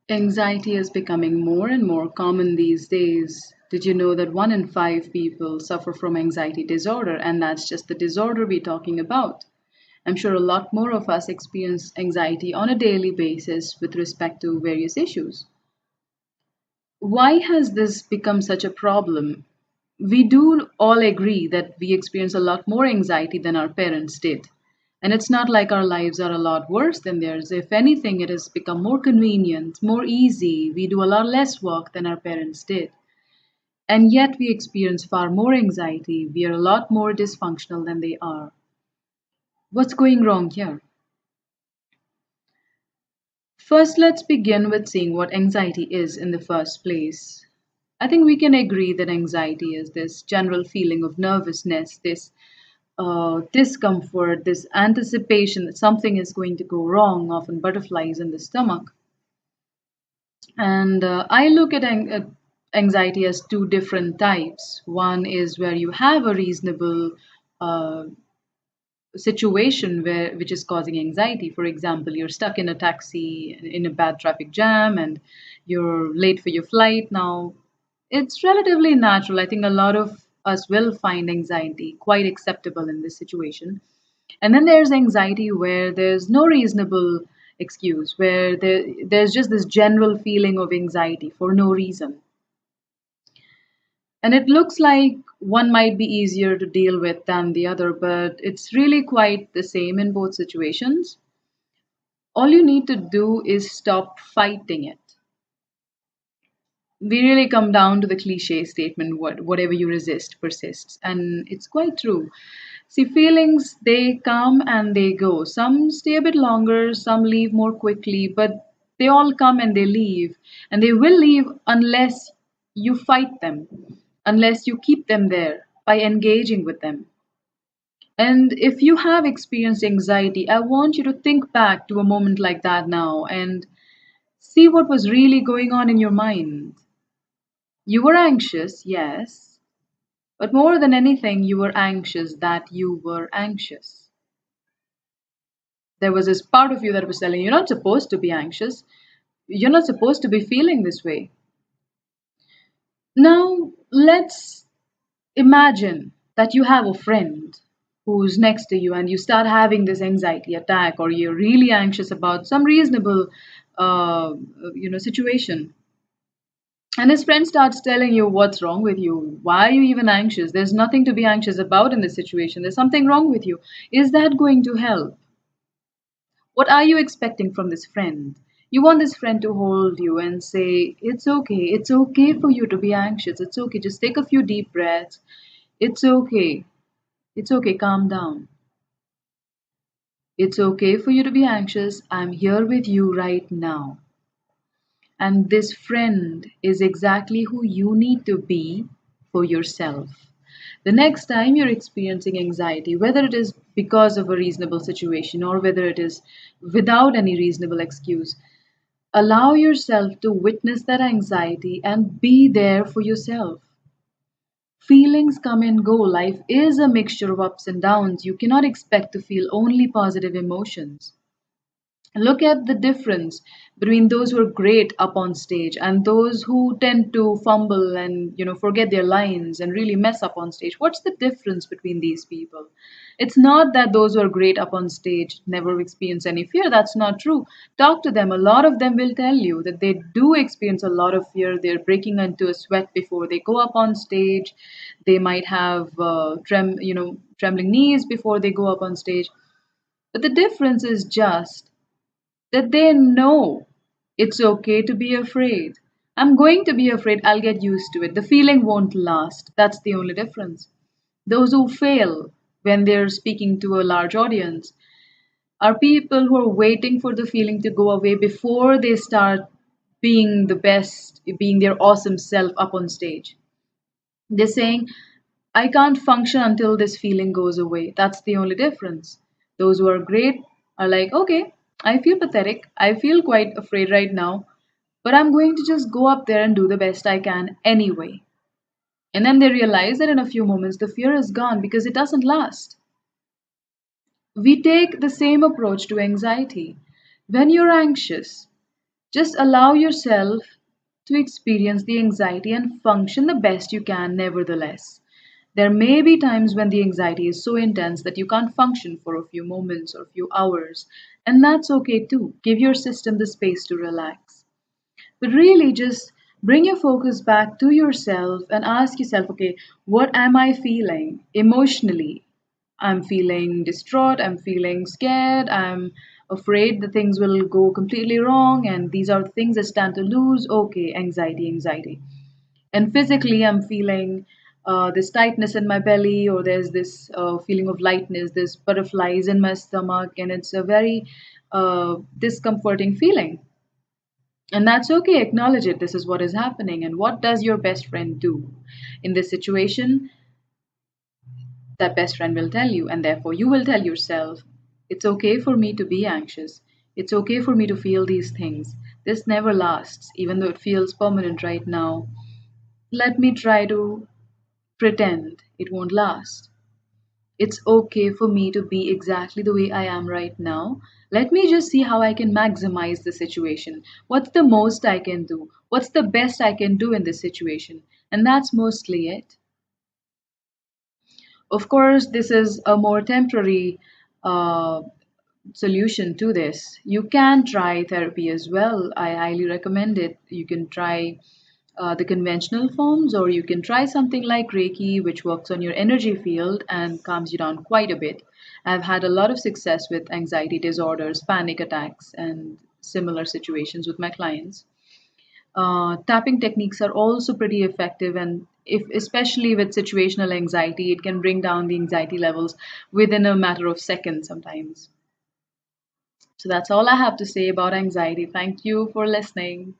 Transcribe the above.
Anxiety is becoming more and more common these days. Did you know that 1 in 5 people suffer from anxiety disorder, and that's just the disorder we're talking about? I'm sure a lot more of us experience anxiety on a daily basis with respect to various issues. Why has this become such a problem? We do all agree that we experience a lot more anxiety than our parents did. And it's not like our lives are a lot worse than theirs. If anything, it has become more convenient, more easy. We do a lot less work than our parents did. And yet we experience far more anxiety. We are a lot more dysfunctional than they are. What's going wrong here? First, let's begin with seeing what anxiety is in the first place. I think we can agree that anxiety is this general feeling of nervousness, this discomfort, this anticipation that something is going to go wrong, often butterflies in the stomach. And I look at anxiety as two different types. One is where you have a reasonable uh, situation which is causing anxiety. For example, you're stuck in a taxi in a bad traffic jam and you're late for your flight. Now, it's relatively natural. I think a lot of us will find anxiety quite acceptable in this situation. And then there's anxiety where there's no reasonable excuse, where there's just this general feeling of anxiety for no reason. And it looks like one might be easier to deal with than the other, but it's really quite the same in both situations. All you need to do is stop fighting it. We really come down to the cliche statement, whatever you resist persists. And it's quite true. See, feelings, they come and they go. Some stay a bit longer, some leave more quickly, but they all come and they leave. And they will leave unless you fight them, unless you keep them there by engaging with them. And if you have experienced anxiety, I want you to think back to a moment like that now and see what was really going on in your mind. You were anxious, yes, but more than anything, you were anxious that you were anxious. There was this part of you that was telling you, you're not supposed to be anxious. You're not supposed to be feeling this way. Now, let's imagine that you have a friend who's next to you and you start having this anxiety attack or you're really anxious about some reasonable situation, and his friend starts telling you what's wrong with you. Why are you even anxious? There's nothing to be anxious about in this situation. There's something wrong with you. Is that going to help? What are you expecting from this friend? You want this friend to hold you and say, it's okay. It's okay for you to be anxious. It's okay. Just take a few deep breaths. It's okay. It's okay. Calm down. It's okay for you to be anxious. I'm here with you right now. And this friend is exactly who you need to be for yourself. The next time you're experiencing anxiety, whether it is because of a reasonable situation or whether it is without any reasonable excuse, allow yourself to witness that anxiety and be there for yourself. Feelings come and go. Life is a mixture of ups and downs. You cannot expect to feel only positive emotions. Look at the difference between those who are great up on stage and those who tend to fumble and forget their lines and really mess up on stage. What's the difference between these people? It's not that those who are great up on stage never experience any fear. That's not true. Talk to them. A lot of them will tell you that they do experience a lot of fear. They're breaking into a sweat before they go up on stage. They might have trembling knees before they go up on stage. But the difference is just that they know it's okay to be afraid. I'm going to be afraid, I'll get used to it. The feeling won't last. That's the only difference. Those who fail when they're speaking to a large audience are people who are waiting for the feeling to go away before they start being the best, being their awesome self up on stage. They're saying, I can't function until this feeling goes away. That's the only difference. Those who are great are like, okay, I feel pathetic. I feel quite afraid right now, but I'm going to just go up there and do the best I can anyway. And then they realize that in a few moments the fear is gone because it doesn't last. We take the same approach to anxiety. When you're anxious, Just allow yourself to experience the anxiety and function the best you can, nevertheless. There may be times when the anxiety is so intense that you can't function for a few moments or a few hours, and that's okay too. Give your system the space to relax. But really, just bring your focus back to yourself and ask yourself, okay, what am I feeling emotionally? I'm feeling distraught, I'm feeling scared, I'm afraid that things will go completely wrong, and these are things I stand to lose. Okay, anxiety, anxiety. And physically, I'm feeling this tightness in my belly, or there's this feeling of lightness, this butterflies in my stomach, and it's a very discomforting feeling. And that's okay, acknowledge it. This is what is happening. And what does your best friend do? In this situation, that best friend will tell you, and therefore you will tell yourself, it's okay for me to be anxious. It's okay for me to feel these things. This never lasts, even though it feels permanent right now. Let me try to pretend it won't last. It's okay for me to be exactly the way I am right now. Let me just see how I can maximize the situation. What's the most I can do? What's the best I can do in this situation? And that's mostly it. Of course, this is a more temporary uh, solution to this. You can try therapy as well. I highly recommend it. You can try the conventional forms, or you can try something like Reiki, which works on your energy field and calms you down quite a bit. I've had a lot of success with anxiety disorders, panic attacks, and similar situations with my clients. Tapping techniques are also pretty effective, and if especially with situational anxiety, it can bring down the anxiety levels within a matter of seconds sometimes. So that's all I have to say about anxiety. Thank you for listening.